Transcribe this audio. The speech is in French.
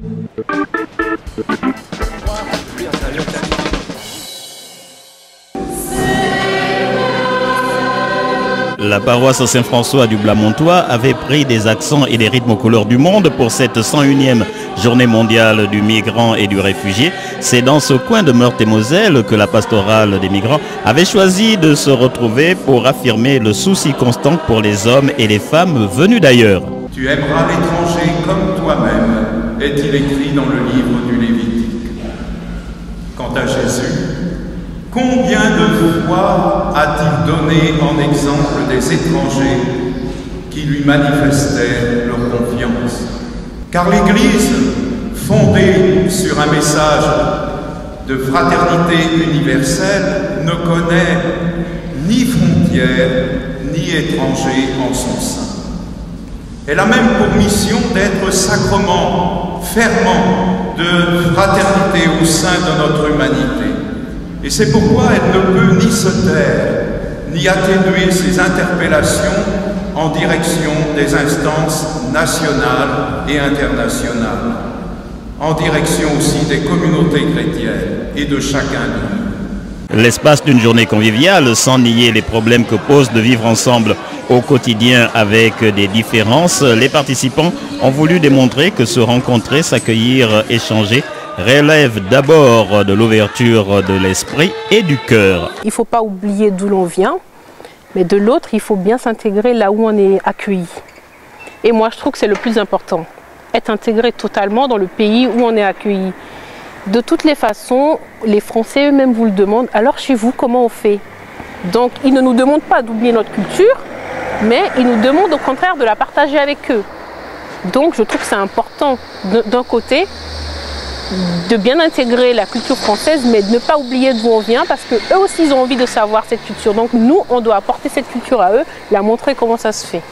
La paroisse Saint-François du Blamontois avait pris des accents et des rythmes aux couleurs du monde pour cette 101e journée mondiale du migrant et du réfugié. C'est dans ce coin de Meurthe-et-Moselle que la pastorale des migrants avait choisi de se retrouver pour affirmer le souci constant pour les hommes et les femmes venus d'ailleurs. Tu aimeras l'étranger comme toi-même, est-il écrit dans le livre du Lévitique. Quant à Jésus, combien de fois a-t-il donné en exemple des étrangers qui lui manifestaient leur confiance? Car l'Église, fondée sur un message de fraternité universelle, ne connaît ni frontières ni étrangers en son sein. Elle a même pour mission d'être sacrement, fermant de fraternité au sein de notre humanité. Et c'est pourquoi elle ne peut ni se taire, ni atténuer ses interpellations en direction des instances nationales et internationales, en direction aussi des communautés chrétiennes et de chacun de nous. L'espace d'une journée conviviale, sans nier les problèmes que pose de vivre ensemble au quotidien avec des différences, les participants ont voulu démontrer que se rencontrer, s'accueillir, échanger relève d'abord de l'ouverture de l'esprit et du cœur. Il ne faut pas oublier d'où l'on vient, mais de l'autre, il faut bien s'intégrer là où on est accueilli. Et moi, je trouve que c'est le plus important, être intégré totalement dans le pays où on est accueilli. De toutes les façons, les Français eux-mêmes vous le demandent, alors chez vous, comment on fait? Donc, ils ne nous demandent pas d'oublier notre culture, mais ils nous demandent au contraire de la partager avec eux. Donc, je trouve que c'est important, d'un côté, de bien intégrer la culture française, mais de ne pas oublier d'où on vient, parce qu'eux aussi, ils ont envie de savoir cette culture. Donc, nous, on doit apporter cette culture à eux, la montrer comment ça se fait.